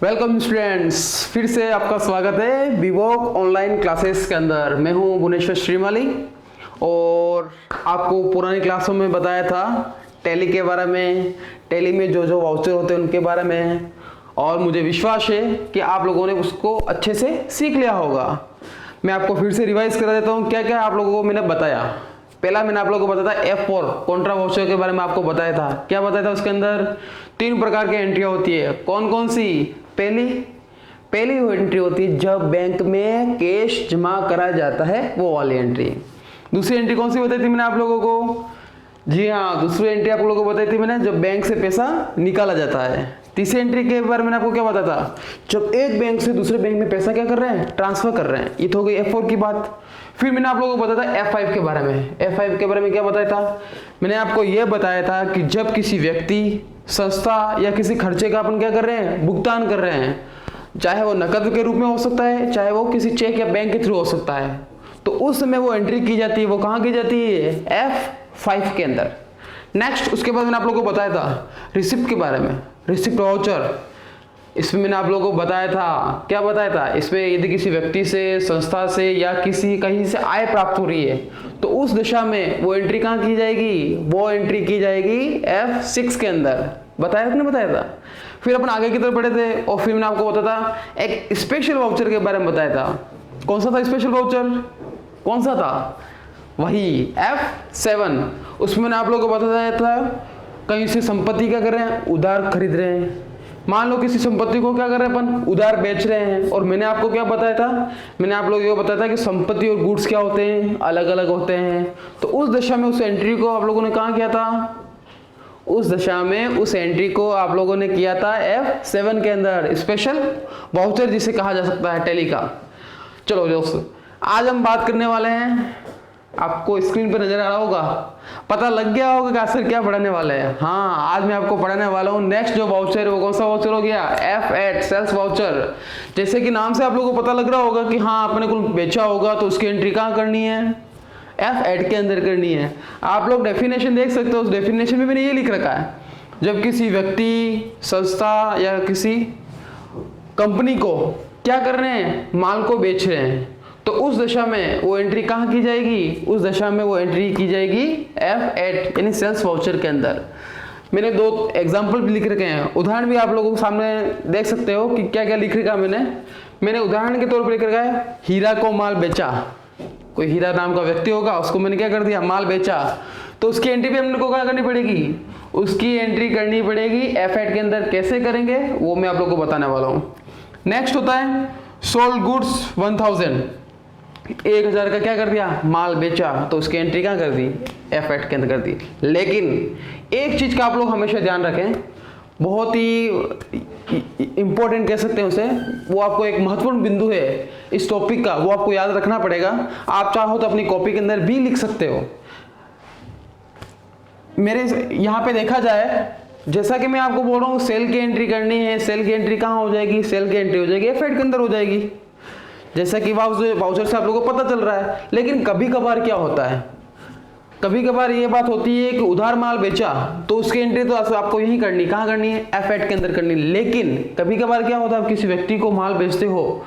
Welcome students, फिर से आपका स्वागत है विवोक ऑनलाइन क्लासेस के अंदर। मैं हूं भुवनेश्वर श्रीमाली और आपको पुरानी क्लासों में बताया था टैली के बारे में, टैली में जो जो वाउचर होते हैं उनके बारे में, और मुझे विश्वास है कि आप लोगों ने उसको अच्छे से सीख लिया होगा। मैं आपको फिर से रिवाइज करा देता हूँ क्या क्या आप लोगों को मैंने बताया। पहला मैंने आप लोगों को बताया था F4 कॉन्ट्रा वाउचर के बारे में आपको बताया था। क्या बताया था? उसके अंदर 3 प्रकार की एंट्री होती है। कौन कौन सी? पहली वो एंट्री होती है जब बैंक में कैश जमा करा जाता है, वो वाली एंट्री। दूसरी एंट्री कौन सी बताई थी मैंने आप लोगों को? जी हाँ, दूसरी एंट्री आप लोगों को बताई थी मैंने जब बैंक से पैसा निकाला जाता है। तीसरी एंट्री के बारे में आपको क्या बताया था? जब एक बैंक से दूसरे बैंक में पैसा क्या कर रहे हैं? ट्रांसफर कर रहे हैं। ये तो हो गई F4 की बात। फिर मैंने आप लोगों को बताया था F5 के बारे में। F5 के बारे में क्या बताया था? मैंने आपको यह बताया था कि जब किसी व्यक्ति, संस्था या किसी खर्चे का अपन क्या कर रहे हैं? भुगतान कर रहे हैं, चाहे वो नकद के रूप में हो सकता है, चाहे वो किसी चेक या बैंक के थ्रू हो सकता है, तो उस समय वो एंट्री की जाती है। वो कहाँ की जाती है? F5 के अंदर। नेक्स्ट, उसके बाद मैंने आप लोगों को बताया था रिसिप्ट के बारे में, रिसिप्ट वाउचर। इसमें मैंने आप लोगों को बताया था, क्या बताया था? इसमें यदि किसी व्यक्ति से, संस्था से या किसी कहीं से आय प्राप्त हो रही है तो उस दिशा में वो एंट्री कहाँ की जाएगी? वो एंट्री की जाएगी F6 के अंदर। बताया था, बताया था। फिर अपन आगे की तरफ बढ़े थे और फिर मैंने आपको बताया था एक स्पेशल वाउचर के बारे में बताया था। कौन सा था स्पेशल वाउचर? कौन सा था? वही F7। उसमें मैंने आप लोगों को बताया था कहीं से संपत्ति क्या कर रहे हैं? उधार खरीद रहे हैं। मान लो किसी संपत्ति को क्या कर रहे हैं अपन? उधार बेच रहे हैं। और मैंने आपको क्या बताया था? मैंने आप लोगों को बताया था कि संपत्ति और गुड्स क्या होते हैं? अलग अलग होते हैं। तो उस दशा में उस एंट्री को आप लोगों ने कहाँ किया था? उस दशा में उस एंट्री को आप लोगों ने किया था F7 के अंदर, स्पेशल वाउचर जिसे कहा जा सकता है टैली का। चलो दोस्तों, आज हम बात करने वाले हैं, आपको स्क्रीन पर नजर आ रहा होगा, पता लग गया होगा कि आज सर क्या पढ़ाने वाले हैं। हाँ, आज मैं आपको पढ़ाने वाला हूँ नेक्स्ट जो वाउचर है वो कौन सा वाउचर हो गया? F8 sales voucher. जैसे कि नाम से आप लोगों को पता लग रहा होगा कि हाँ, अपने को बेचा होगा तो उसकी एंट्री कहाँ करनी है? F8 के अंदर करनी है। आप लोग डेफिनेशन देख सकते हो, उस डेफिनेशन में मैंने ये लिख रखा है, जब किसी व्यक्ति, संस्था या किसी कंपनी को क्या कर रहे हैं? माल को बेच रहे हैं, तो उस दशा में वो एंट्री कहाँ की जाएगी? उस दशा में वो एंट्री की जाएगी F8 यानी सेल्स वाउचर के अंदर। मैंने 2 एग्जाम्पल भी लिख रखे हैं, उदाहरण भी आप लोगों के सामने देख सकते हो कि क्या क्या लिख रखा मैंने उदाहरण के तौर पर लिख रखा है, हीरा को माल बेचा। कोई हीरा नाम का व्यक्ति होगा, उसको मैंने क्या कर दिया? माल बेचा। तो उसकी एंट्री भी हमने को क्या करनी पड़ेगी? उसकी एंट्री करनी पड़ेगी F8 के अंदर। कैसे करेंगे वो मैं आप लोगों को बताने वाला हूँ। नेक्स्ट होता है सोल्ड गुड्स 1000, 1000 का क्या कर दिया? माल बेचा, तो उसकी एंट्री कहाँ कर दी? F8 के अंदर कर दी। लेकिन एक चीज का आप लोग हमेशा ध्यान रखें, बहुत ही इंपॉर्टेंट कह सकते हैं उसे, वो आपको एक महत्वपूर्ण बिंदु है इस टॉपिक का, वो आपको याद रखना पड़ेगा। आप चाहो तो अपनी कॉपी के अंदर भी लिख सकते हो। मेरे यहाँ पे देखा जाए, जैसा कि मैं आपको बोल रहा हूँ सेल की एंट्री करनी है, सेल की एंट्री कहाँ हो जाएगी? सेल की एंट्री हो जाएगी F8 के अंदर हो जाएगी, जैसा कि वाउचर से आप लोगों को पता चल रहा है। लेकिन कभी कभार क्या होता है, कभी कभार ये बात होती है कि उधार माल बेचा तो उसकी एंट्री तो आपको यही करनी, कहाँ करनी है? F8 के अंदर करनी। लेकिन कभी कभार क्या होता है, आप किसी व्यक्ति को माल बेचते हो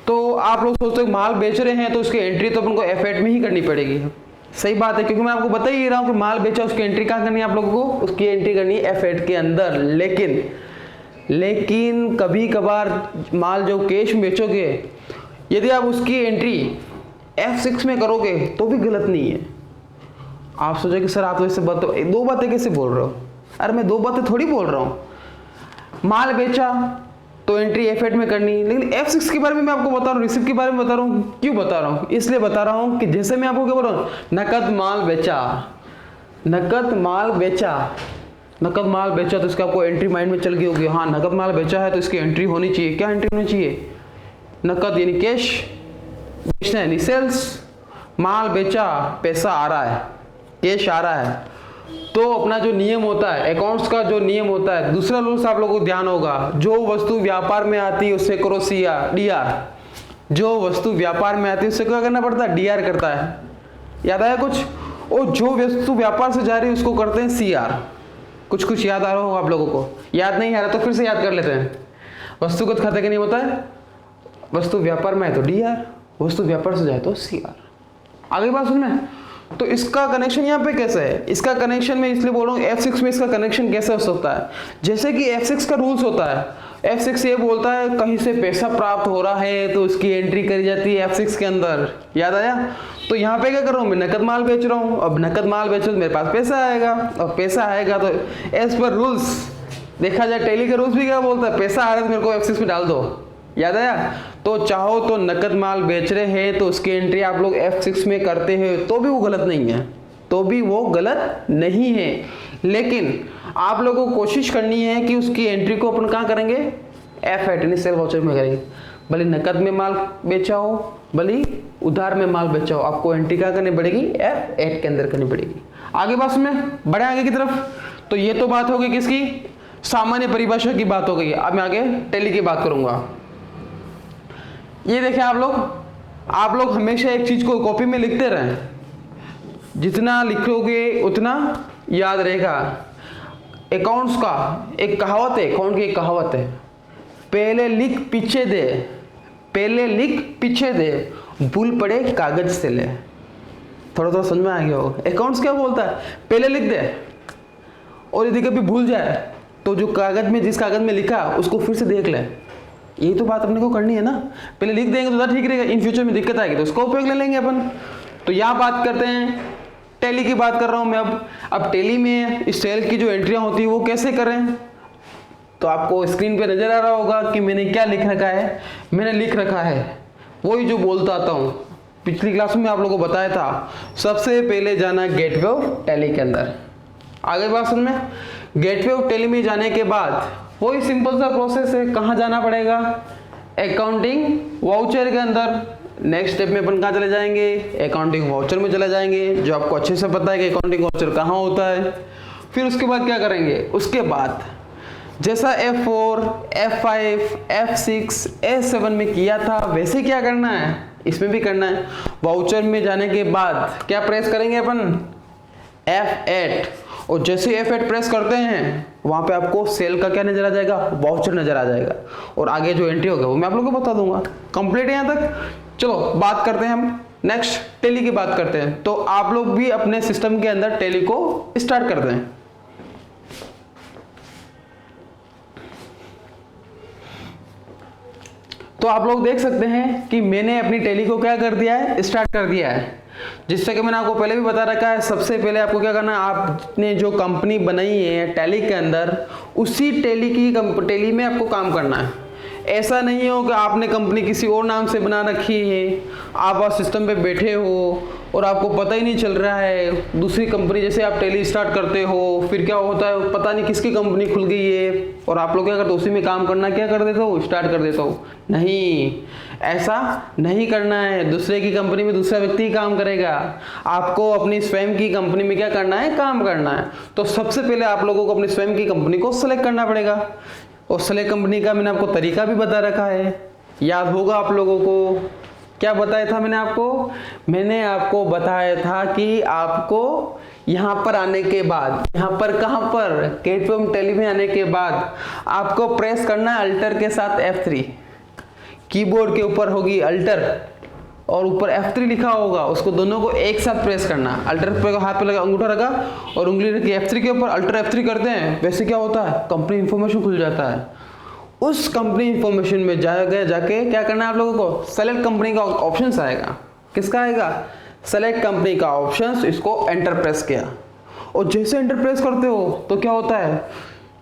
तो आप लोग सोचते हो माल बेच रहे हैं तो उसकी एंट्री तो अपन को F8 में ही करनी पड़ेगी। सही बात है, क्योंकि मैं आपको बता ही रहा हूँ कि माल बेचा, उसकी एंट्री कहाँ करनी है? आप लोगों को उसकी एंट्री करनी है F8 के अंदर। लेकिन कभी कभार माल जो कैश बेचोगे, यदि आप उसकी एंट्री F6 में करोगे तो भी गलत नहीं है। आप सोचो कि सर आप तो इससे 2 बातें कैसे बोल रहे हो? अरे मैं 2 बातें थोड़ी बोल रहा हूँ। माल बेचा तो एंट्री F8 में करनी, लेकिन F6 के बारे में मैं आपको बता रहा हूँ, रिसिप्ट के बारे में बता रहा हूँ। क्यों बता रहा हूँ? इसलिए बता रहा हूँ कि जैसे मैं आपको क्या बोल रहा हूँ, नकद माल बेचा, नकद माल बेचा, नकद माल बेचा, तो इसका आपको एंट्री माइंड में चल गई होगी। हाँ, नकद माल बेचा है तो इसकी एंट्री होनी चाहिए। क्या एंट्री होनी चाहिए? नकद यानी कैश, बेचना यानी सेल्स। माल बेचा, पैसा आ रहा है, कैश आ रहा है, तो अपना जो नियम होता है, अकाउंट्स का जो नियम होता है, दूसरा रूल्स आप लोगों को ध्यान होगा, जो वस्तु व्यापार में आती है उससे करो DR। जो वस्तु व्यापार में आती है उससे क्या करना पड़ता है? DR करता है। याद आया कुछ? और जो वस्तु व्यापार से जा रही है उसको करते हैं CR। कुछ याद आ रहा होगा आप लोगों को। याद नहीं आ रहा तो फिर से याद कर लेते हैं। वस्तुगत खाते का नियम होता है वस्तु व्यापार में है तो DR, वस्तु व्यापार से जाए तो CR। आगे बात सुन में, तो इसका कनेक्शन यहाँ पे कैसे है, इसका कनेक्शन में इसलिए बोल रहा हूँ F6 में इसका कनेक्शन कैसे हो सकता है। जैसे कि F6 का रूल्स होता है, F6 ये बोलता है कहीं से पैसा प्राप्त हो रहा है तो उसकी एंट्री करी जाती है F6 के अंदर, याद आया। तो यहाँ पे क्या कर रहा हूँ, मैं नकद माल बेच रहा हूँ, अब नकद माल बेचो तो मेरे पास पैसा आएगा, और पैसा आएगा तो एज पर रूल्स देखा जाए, टैली का रूल्स भी क्या बोलता है, पैसा आ रहा है तो मेरे को F6 में डाल दो, याद आया। तो चाहो तो नकद माल बेच रहे हैं तो उसकी एंट्री आप लोग F6 में करते हैं तो भी वो गलत नहीं है, तो भी वो गलत नहीं है, लेकिन आप लोगों को कोशिश करनी है कि उसकी एंट्री को अपन कहाँ करेंगे, F8 यानी सेल वाउचर में करेंगे। भले नकद में माल बेचा हो भले उधार में माल बेचा हो, आपको एंट्री कहाँ करनी पड़ेगी, F8 के अंदर करनी पड़ेगी। आगे बात में बढ़े आगे की तरफ, तो ये तो बात हो गई किसकी, सामान्य परिभाषा की बात हो गई। अब मैं आगे टैली की बात करूंगा। ये देखें आप लोग हमेशा एक चीज को कॉपी में लिखते रहें, जितना लिखोगे उतना याद रहेगा। अकाउंट्स का एक कहावत है, अकाउंट की एक कहावत है, पहले लिख पीछे दे, पहले लिख पीछे दे, भूल पड़े कागज से ले। थोड़ा समझ में आ गया होगा। अकाउंट्स क्या बोलता है, पहले लिख दे, और यदि कभी भूल जाए तो जो कागज में जिस कागज में लिखा उसको फिर से देख ले। यही तो बात अपने को करनी है ना, पहले लिख देंगे तो ज़्यादा ठीक रहेगा, इन फ्यूचर में दिक्कत आएगी तो उसका उपयोग ले लेंगे अपन। तो यहाँ बात करते हैं, टैली की बात कर रहा हूँ मैं अब टैली में इस सेल की जो एंट्रियाँ होती है वो कैसे करें। तो आपको स्क्रीन पे नजर आ रहा होगा कि मैंने क्या लिख रखा है, मैंने लिख रखा है वही जो बोलता आता हूँ, पिछली क्लास में आप लोगों को बताया था, सबसे पहले जाना गेटवे ऑफ टैली के अंदर। आगे बात सुन में, गेटवे ऑफ टैली में जाने के बाद वही सिंपल सा प्रोसेस है, कहाँ जाना पड़ेगा, अकाउंटिंग वाउचर के अंदर। नेक्स्ट स्टेप में अपन कहाँ चले जाएंगे, अकाउंटिंग वाउचर में चले जाएंगे, जो आपको अच्छे से पता है कि अकाउंटिंग वाउचर कहाँ होता है। फिर उसके बाद क्या करेंगे, उसके बाद जैसा F4, F5, F6, F7 में किया था वैसे क्या करना है, इसमें भी करना है। वाउचर में जाने के बाद क्या प्रेस करेंगे अपन, F8, और जैसे F8 प्रेस करते हैं वहां पे आपको सेल का क्या नजर आ जाएगा, वाउचर नजर आ जाएगा, और आगे जो एंट्री होगा वो मैं आप लोगों को बता दूंगा। कंप्लीट है यहाँ तक। चलो बात करते हैं हम नेक्स्ट टैली की बात करते हैं। तो आप लोग भी अपने सिस्टम के अंदर टैली को स्टार्ट करते हैं। तो आप लोग देख सकते हैं कि मैंने अपनी टैली को क्या कर दिया है, स्टार्ट कर दिया है। जिससे कि मैंने आपको पहले भी बता रखा है, सबसे पहले आपको क्या करना है, आपने जो कंपनी बनाई है टैली के अंदर, उसी टैली में आपको काम करना है। ऐसा नहीं हो कि आपने कंपनी किसी और नाम से बना रखी है, आप सिस्टम पे बैठे हो और आपको पता ही नहीं चल रहा है, दूसरी कंपनी जैसे आप टैली स्टार्ट करते हो, फिर क्या होता है पता नहीं किसकी कंपनी खुल गई है और आप लोग क्या करते हो, उसी में काम करना क्या कर देते हो, स्टार्ट कर देते हो। नहीं, ऐसा नहीं करना है। दूसरे की कंपनी में दूसरा व्यक्ति काम करेगा, आपको अपनी स्वयं की कंपनी में क्या करना है, काम करना है। तो सबसे पहले आप लोगों को अपनी स्वयं की कंपनी को सेलेक्ट करना पड़ेगा, और सेलेक्ट कंपनी का मैंने आपको तरीका भी बता रखा है, याद होगा आप लोगों को। क्या बताया था मैंने आपको बताया था कि आपको यहाँ पर आने के बाद, यहाँ पर कहाँ पर, गेटवे ऑफ टैली में आने के बाद आपको प्रेस करना है अल्टर के साथ F3। कीबोर्ड के ऊपर होगी अल्टर और ऊपर F3 लिखा होगा, उसको दोनों को एक साथ प्रेस करना। अल्टर पे हाथ पे लगा, अंगूठा रखा और उंगली रखी F3 के ऊपर, अल्टर F3 करते हैं, वैसे क्या होता है, कंपनी इंफॉर्मेशन खुल जाता है। उस कंपनी इंफॉर्मेशन में जाके क्या करना है आप लोगों को, सेलेक्ट कंपनी का ऑप्शन आएगा। किसका आएगा, सेलेक्ट कंपनी का ऑप्शन। इसको एंटर प्रेस किया, और जैसे एंटर प्रेस करते हो तो क्या होता है,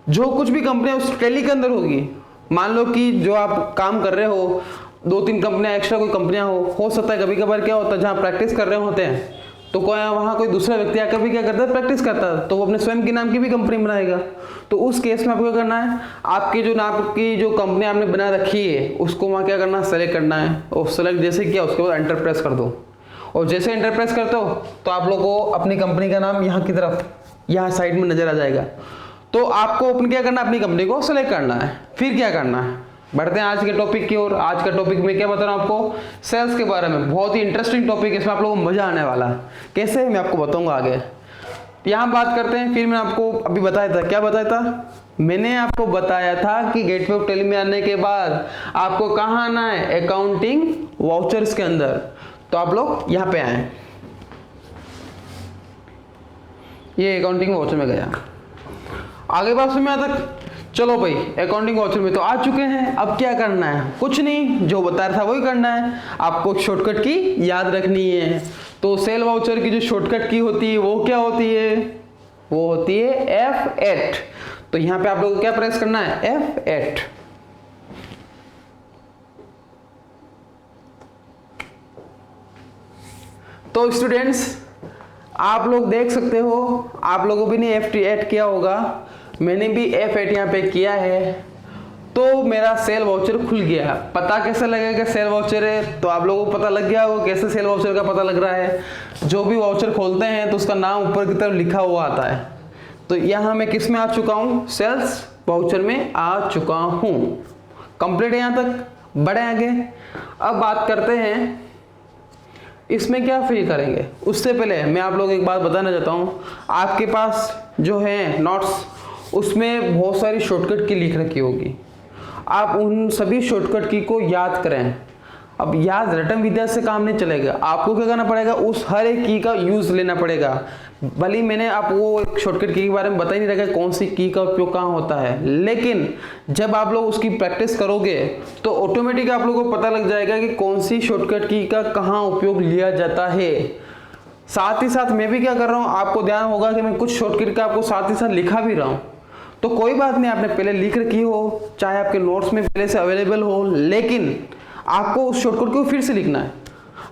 जो कुछ भी कंपनी उस टैली के अंदर होगी, मान लो कि जो आप काम कर रहे हो 2-3 कंपनियां एक्स्ट्रा कोई कंपनियां हो सकता है कभी कभार क्या होता है, जहाँ प्रैक्टिस कर रहे होते हैं तो वहाँ कोई दूसरा व्यक्ति आकर भी क्या करता है, प्रैक्टिस करता है, तो वो अपने स्वयं के नाम की भी कंपनी बनाएगा। तो उस केस में आपको क्या करना है, आपकी जो नाम की जो कंपनी आपने बना रखी है उसको वहाँ क्या करना है, सेलेक्ट करना है, और सेलेक्ट जैसे किया उसके बाद एंटर प्रेस कर दो। और जैसे एंटर प्रेस करते हो तो आप लोगों को अपनी कंपनी का नाम यहाँ की तरफ, यहाँ साइड में नजर आ जाएगा। तो आपको अपन क्या करना है, अपनी कंपनी को सेलेक्ट करना है। फिर क्या करना है, बढ़ते हैं आज के टॉपिक की ओर। आज का टॉपिक में क्या बता रहा हूँ आपको, सेल्स के बारे में। बहुत ही इंटरेस्टिंग टॉपिक है, इसमें आप लोगों को मजा आने वाला है। कैसे, मैं आपको बताऊंगा आगे। यहाँ बात करते हैं, फिर मैंने आपको अभी बताया था, क्या बताया था, मैंने आपको बताया था कि गेटवे ऑफ टेली में आने के बाद आपको कहाँ आना है, अकाउंटिंग वाउचर्स के अंदर। तो आप लोग यहाँ पे आए, ये अकाउंटिंग वाउचर में गया, आगे बात में आता, चलो भाई अकाउंटिंग वाउचर में तो आ चुके हैं, अब क्या करना है, कुछ नहीं, जो बता रहा था वही करना है, आपको शॉर्टकट की याद रखनी है। तो सेल वाउचर की जो शॉर्टकट की होती है वो क्या होती है, वो होती है F8। तो यहां पे आप लोगों को क्या प्रेस करना है, F8। तो स्टूडेंट्स आप लोग देख सकते हो, आप लोगों भी ने F8 किया होगा, मैंने भी F8 यहाँ पे किया है, तो मेरा सेल वाउचर खुल गया। पता कैसे लगेगा सेल वाउचर है, तो आप लोगों को पता लग गया होगा कैसे सेल वाउचर का पता लग रहा है। जो भी वाउचर खोलते हैं तो उसका नाम ऊपर की तरफ लिखा हुआ आता है। तो यहाँ मैं किस में आ चुका हूँ, सेल्स वाउचर में आ चुका हूँ। कंप्लीट है यहाँ तक, बढ़े आगे। अब बात करते हैं इसमें क्या फिल करेंगे। उससे पहले मैं आप लोगों को एक बात बताना चाहता हूँ, आपके पास जो है नोट्स, उसमें बहुत सारी शॉर्टकट की लिख रखी होगी, आप उन सभी शॉर्टकट की को याद करें। अब याद रटन विद्या से काम नहीं चलेगा, आपको क्या करना पड़ेगा, उस हर एक की का यूज लेना पड़ेगा। भले मैंने आपको एक शॉर्टकट की के बारे में बता ही नहीं रखा कौन सी की का उपयोग कहाँ होता है, लेकिन जब आप लोग उसकी प्रैक्टिस करोगे तो ऑटोमेटिक आप लोगों को पता लग जाएगा कि कौन सी शॉर्टकट की का कहाँ उपयोग लिया जाता है। साथ ही साथ मैं भी क्या कर रहा हूँ, आपको ध्यान होगा कि मैं कुछ शॉर्टकट का आपको साथ ही साथ लिखा भी रहा हूँ। तो कोई बात नहीं, आपने पहले लिख रखी हो, चाहे आपके नोट्स में पहले से अवेलेबल हो, लेकिन आपको उस शॉर्टकट को फिर से लिखना है।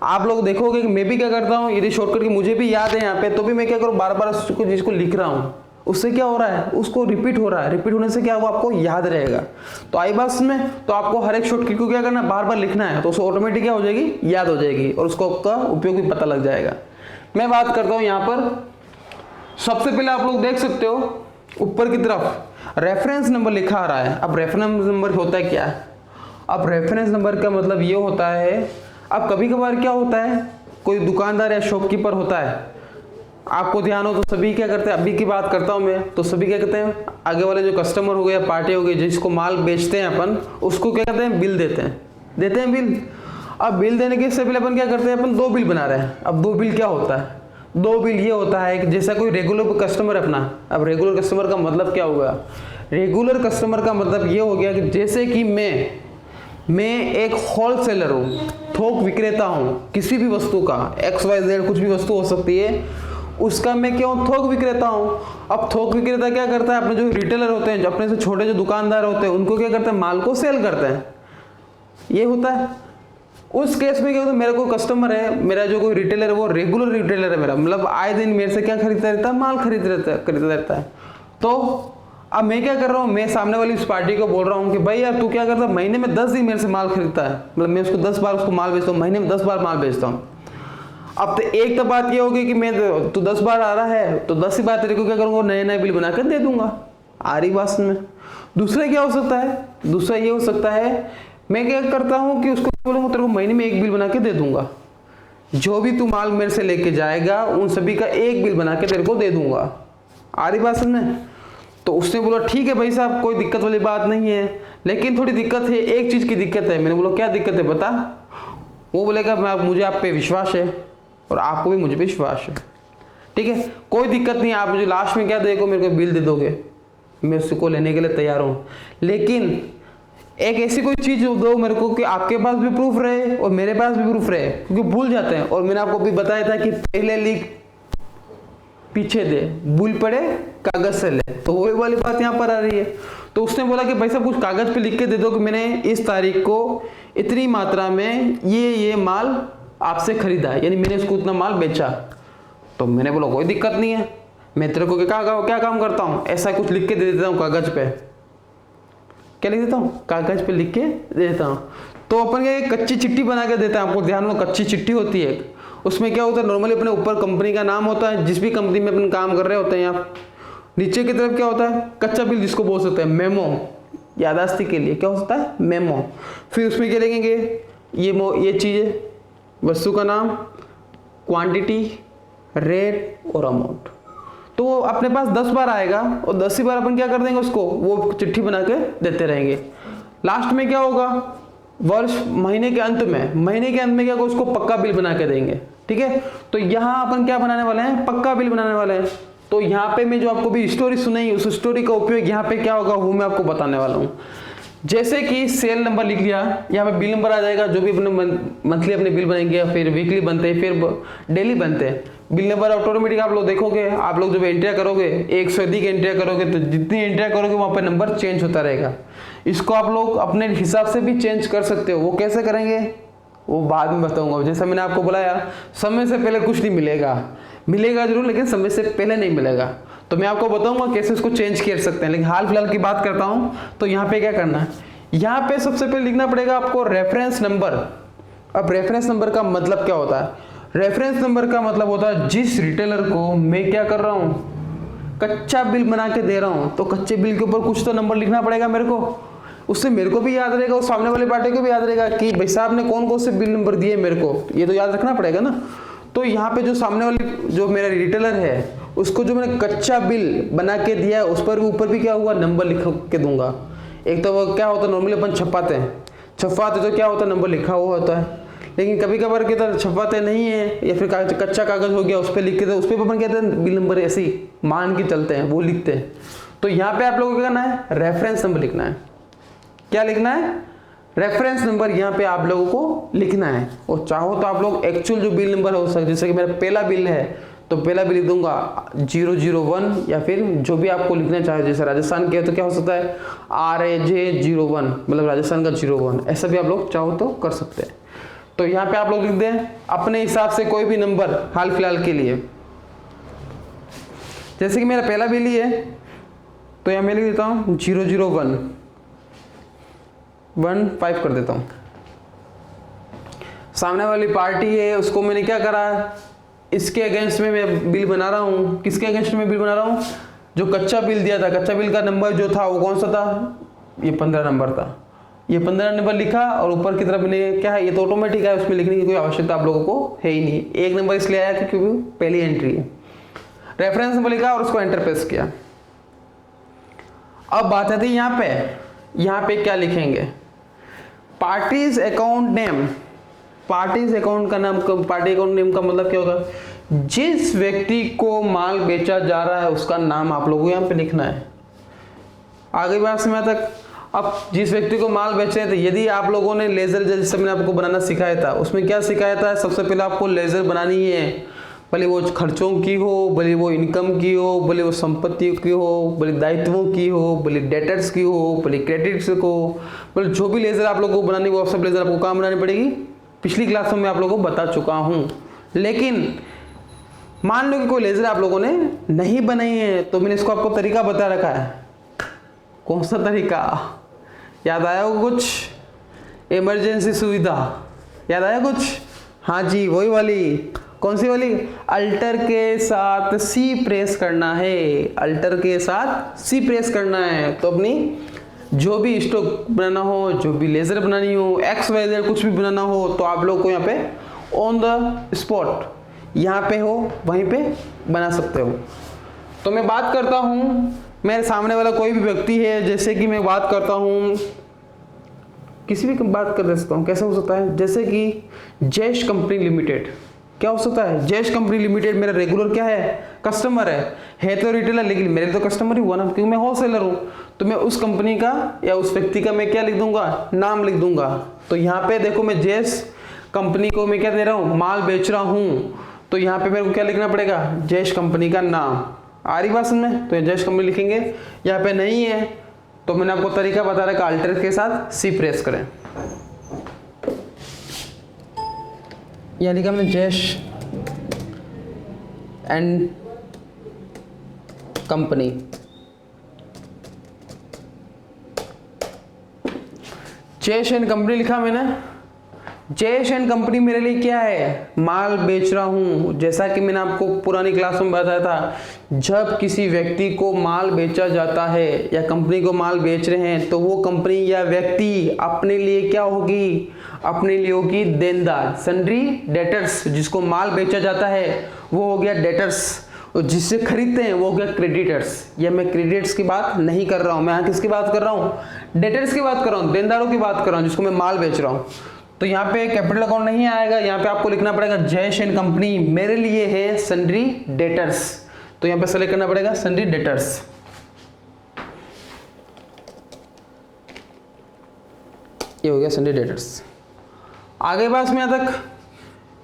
आप लोग देखोगे कि मैं भी क्या करता हूँ, यदि शॉर्टकट की मुझे भी याद है यहाँ पे, तो भी मैं क्या करूँ, बार बार उसको जिसको लिख रहा हूँ, उससे क्या हो रहा है, उसको रिपीट हो रहा है, रिपीट होने से क्या वो आपको याद रहेगा। तो आई बात में तो आपको हर एक शॉर्टकट को क्या करना है, बार बार लिखना है, तो उसको ऑटोमेटिक क्या हो जाएगी, याद हो जाएगी, और उसको आपका उपयोग भी पता लग जाएगा। मैं बात करता हूँ यहाँ पर, सबसे पहले आप लोग देख सकते हो ऊपर की तरफ रेफरेंस नंबर लिखा आ रहा है। अब रेफरेंस नंबर होता है क्या, अब रेफरेंस नंबर का मतलब ये होता है, अब कभी कभार क्या होता है, कोई दुकानदार या शॉपकीपर होता है, आपको ध्यान हो तो सभी क्या करते हैं, अभी की बात करता हूँ मैं, तो सभी क्या कहते हैं, आगे वाले जो कस्टमर हो गए या पार्टी हो गई जिसको माल बेचते हैं अपन, उसको क्या कहते हैं, बिल देते हैं बिल। अब बिल देने के से पहले अपन क्या करते हैं, अपन दो बिल बना रहे हैं। अब दो बिल क्या होता है, दो बिल ये होता है कि जैसा कोई रेगुलर कस्टमर है अपना, अब रेगुलर कस्टमर का मतलब क्या होगा, रेगुलर कस्टमर का मतलब ये हो गया कि जैसे कि मैं एक होलसेलर हूँ, थोक विक्रेता हूँ किसी भी वस्तु का, XYZ कुछ भी वस्तु हो सकती है, उसका मैं क्यों थोक विक्रेता हूँ। अब थोक विक्रेता क्या करता है, अपने जो रिटेलर होते हैं, जो अपने से छोटे जो दुकानदार होते हैं, उनको क्या करते हैं, माल को सेल करते हैं, ये होता है। उस केस में क्या होता है, मेरा कोई कस्टमर है, मेरा जो कोई रिटेलर है वो रेगुलर रिटेलर है मेरा, मतलब आए दिन मेरे से क्या खरीदता रहता है, माल खरीदता रहता है। तो अब मैं क्या कर रहा हूँ, मैं सामने वाली उस पार्टी को बोल रहा हूँ कि भाई यार तू क्या करता है, महीने में 10 दिन मेरे से माल खरीदता है, मतलब मैं उसको 10 बार उसको माल बेचता हूँ, महीने में 10 बार माल बेचता हूँ। अब तो एक तो बात ये होगी कि मैं तू 10 बार आ रहा है तो 10 ही बार तेरे को क्या करूँगा, नए नए बिल बनाकर दे दूंगा, आ रही बात में। दूसरा क्या हो सकता है, दूसरा ये हो सकता है, मैं क्या करता हूँ कि उसको बोलूँगा तेरे को महीने में एक बिल बना के दे दूंगा, जो भी तू माल मेरे से लेके जाएगा उन सभी का एक बिल बना के तेरे को दे दूंगा, आ रही बात में। तो उसने बोला ठीक है भाई साहब, कोई दिक्कत वाली बात नहीं है, लेकिन थोड़ी दिक्कत है, एक चीज़ की दिक्कत है। मैंने बोला क्या दिक्कत है बता। वो बोलेगा मुझे आप पे विश्वास है और आपको भी मुझे पे विश्वास है, ठीक है कोई दिक्कत नहीं, आप मुझे लास्ट में क्या देखो, मेरे को बिल दे दोगे, मैं उसको लेने के लिए तैयार हूँ, लेकिन एक ऐसी कोई चीज़ दो मेरे को कि आपके पास भी प्रूफ रहे और मेरे पास भी प्रूफ रहे, क्योंकि भूल जाते हैं। और मैंने आपको भी बताया था कि पहले लिख पीछे दे, भूल पड़े कागज से ले, तो वही वाली बात यहाँ पर आ रही है। तो उसने बोला कि भाई साहब कुछ कागज पे लिख के दे दो कि मैंने इस तारीख को इतनी मात्रा में ये माल आपसे खरीदा, यानी मैंने इसको उतना माल बेचा। तो मैंने बोला कोई दिक्कत नहीं है, मैं तेरे को क्या काम करता हूँ, ऐसा कुछ लिख के दे देता हूँ कागज पे, क्या लिख देता हूँ, कागज पे लिख के दे देता हूँ। तो अपन क्या कच्ची चिट्ठी बना के देता है, आपको ध्यान हो कच्ची चिट्ठी होती है, उसमें क्या होता है नॉर्मली अपने ऊपर कंपनी का नाम होता है, जिस भी कंपनी में अपन काम कर रहे होते हैं, यहाँ नीचे की तरफ क्या होता है कच्चा बिल, जिसको बोल सकते हैं मेमो, यादाश्ती के लिए क्या हो सकता है मेमो। फिर उसमें क्या लिखेंगे, ये चीज़ें, वस्तु का नाम, क्वांटिटी, रेट और अमाउंट। तो अपने पास 10 बार आएगा और 10 ही बार अपन क्या कर देंगे उसको, वो चिट्ठी बना के देते रहेंगे। लास्ट में क्या होगा, वर्ष महीने के अंत में क्या उसको पक्का बिल बना के देंगे। ठीक है, तो यहाँ अपन क्या बनाने वाले हैं, पक्का बिल बनाने वाले हैं। तो यहाँ पे मैं जो आपको भी स्टोरी सुनाई, उस स्टोरी का उपयोग यहाँ पे क्या होगा वो मैं आपको बताने वाला हूँ। जैसे कि सेल नंबर लिख लिया, यहाँ पे बिल नंबर आ जाएगा, जो भी अपने मंथली अपने बिल बनेंगे या फिर वीकली बनते हैं फिर डेली बनते हैं, बिल नंबर ऑटोमेटिक आप लोग देखोगे, आप लोग जब एंट्रिया करोगे 100 से अधिक एंट्रिया करोगे तो जितनी एंट्रिया करोगे वहाँ पे नंबर चेंज होता रहेगा। इसको आप लोग अपने हिसाब से भी चेंज कर सकते हो। वो कैसे करेंगे वो बाद में बताऊंगा। जैसा मैंने आपको बुलाया, समय से पहले कुछ नहीं मिलेगा जरूर, लेकिन समय से पहले नहीं मिलेगा। तो मैं आपको बताऊंगा कैसे इसको चेंज कर सकते हैं। लेकिन हाल फिलहाल की बात करता हूं, तो यहाँ पे क्या करना है, यहाँ पे सबसे पहले लिखना पड़ेगा आपको रेफरेंस नंबर। अब रेफरेंस नंबर का मतलब क्या होता है, रेफरेंस नंबर का मतलब होता है जिस रिटेलर को मैं क्या कर रहा हूं, कच्चा बिल बना के दे रहा हूं, तो कच्चे बिल के ऊपर कुछ तो नंबर लिखना पड़ेगा मेरे को। उससे मेरे को भी याद रहेगा, उस सामने वाले पार्टी को भी याद रहेगा कि भाई साहब ने कौन कौन से बिल नंबर दिए मेरे को, ये तो याद रखना पड़ेगा ना। तो यहाँ पे जो सामने वाली जो मेरा रिटेलर है उसको जो मैंने कच्चा बिल बना के दिया है उस पर ऊपर भी क्या हुआ, नंबर लिख के दूंगा। एक तो वो क्या होता है, नॉर्मली अपन छपाते तो क्या होता है, नंबर लिखा हुआ होता है। लेकिन कभी कभार के तरह छपाते नहीं है, या फिर कच्चा कागज हो गया उस पर लिख के, उस पर अपन कहते हैं बिल नंबर, ऐसे ही मान के चलते हैं, वो लिखते हैं। तो यहाँ पे आप लोगों को क्या करना है, रेफरेंस नंबर लिखना है। क्या लिखना है, रेफरेंस नंबर यहाँ पे आप लोगों को लिखना है। और चाहो तो आप लोग एक्चुअल जो बिल नंबर हो सकता है, जैसे कि मेरा पहला बिल है तो पहला बिल लिख दूंगा 001, या फिर जो भी आपको लिखना चाहे, जैसे राजस्थान के तो क्या हो सकता है RAJ01, मतलब राजस्थान का 01, ऐसा भी आप लोग चाहो तो कर सकते हैं। तो यहाँ पे आप लोग लिख दें अपने हिसाब से कोई भी नंबर हाल फिलहाल के लिए। जैसे कि मेरा पहला बिल ही है तो यहाँ मैं लिख देता हूँ 00115 कर देता हूँ। सामने वाली पार्टी है उसको मैंने क्या करा, इसके अगेंस्ट में मैं बिल बना रहा हूँ। किसके अगेंस्ट में बिल बना रहा हूँ, जो कच्चा बिल दिया था, कच्चा बिल का नंबर जो था वो कौन सा था, ये 15 नंबर था। ये 15 नंबर लिखा और ऊपर की तरफ मैंने क्या है, ये तो ऑटोमेटिक है, उसमें लिखने की कोई आवश्यकता आप लोगों को है ही नहीं। एक नंबर इसलिए आया क्योंकि पहली एंट्री है। रेफरेंस नंबर लिखा और उसको एंटर प्रेस किया। अब बात आती है यहाँ पे क्या लिखेंगे, parties account name. Parties account का नाम, पार्टी अकाउंट नेम का मतलब क्या होगा, जिस व्यक्ति को माल बेचा जा रहा है उसका नाम आप लोगों को यहाँ पे लिखना है। आगे बात समय तक, अब जिस व्यक्ति को माल बेच रहे थे, यदि आप लोगों ने लेजर जैसे मैंने आपको बनाना सिखाया था, उसमें क्या सिखाया था, सबसे पहले आपको लेजर बनानी है, भले वो खर्चों की हो, भले वो इनकम की हो, भले वो संपत्ति की हो, भले दायित्वों की हो, भले डेटर्स की हो, भले क्रेडिट्स को, भले जो भी लेजर आप लोगों को बनानी वो सब लेजर आपको कहाँ बनानी पड़ेगी, पिछली क्लासों में आप लोगों को बता चुका हूँ। लेकिन मान लो कि कोई लेजर आप लोगों ने नहीं बनाई है, तो मैंने इसको आपको तरीका बता रखा है। कौन सा तरीका याद आया हो, कुछ इमरजेंसी सुविधा याद आया कुछ, हाँ जी वही वाली। कौन सी वाली, अल्टर के साथ सी प्रेस करना है, अल्टर के साथ सी प्रेस करना है। तो अपनी जो भी स्टॉक बनाना हो, जो भी लेजर बनानी हो, XYZ कुछ भी बनाना हो, तो आप लोग को यहाँ पे ऑन द स्पॉट यहाँ पे हो वहीं पे बना सकते हो। तो मैं बात करता हूँ, मेरे सामने वाला कोई भी व्यक्ति है, जैसे कि मैं बात करता हूँ, किसी भी बात कर सकता हूँ, कैसे हो सकता है, जैसे कि जयेश कंपनी लिमिटेड। क्या हो सकता है, जयेश कंपनी लिमिटेड मेरा रेगुलर क्या है, कस्टमर है तो रिटेलर, लेकिन मेरे तो कस्टमर ही हुआ ना, क्योंकि मैं होलसेलर हूँ। तो मैं उस कंपनी का या उस व्यक्ति का मैं क्या लिख दूंगा, नाम लिख दूंगा। तो यहाँ पे देखो मैं जयेश कंपनी को मैं क्या दे रहा हूँ, माल बेच रहा हूँ, तो यहाँ पे मेरे को क्या लिखना पड़ेगा, जयेश कंपनी का नाम। आ रही बात समझ में, तो जयेश कंपनी लिखेंगे। यहाँ पे नहीं है तो मैंने आपको तरीका बता रखा, अल्टर के साथ सी प्रेस करें। यहाँ लिखा मैंने Jayesh and company. Jayesh and company लिखा मैंने। जयेश एंड कंपनी मेरे लिए क्या है, माल बेच रहा हूं। जैसा कि मैंने आपको पुरानी क्लास में बताया था, जब किसी व्यक्ति को माल बेचा जाता है या कंपनी को माल बेच रहे हैं, तो वो कंपनी या व्यक्ति अपने लिए क्या होगी, अपने लिए होगी देनदार, सन्ड्री डेटर्स। जिसको माल बेचा जाता है वो हो गया डेटर्स, और जिससे खरीदते हैं वो क्या, क्रेडिटर्स। ये मैं क्रेडिटर्स की बात नहीं कर रहा हूँ, मैं यहाँ किसकी बात कर रहा हूँ, डेटर्स की बात कर रहा हूँ, देनदारों की बात कर रहा हूँ, जिसको मैं माल बेच रहा हूँ। तो यहाँ पे कैपिटल अकाउंट नहीं आएगा, यहाँ पे आपको लिखना पड़ेगा जयेश एंड कंपनी मेरे लिए है सन्ड्री डेटर्स। तो यहाँ पे सेलेक्ट करना पड़ेगा सन्ड्री डेटर्स। ये हो गया सन्ड्री डेटर्स। आगे बात में यहाँ तक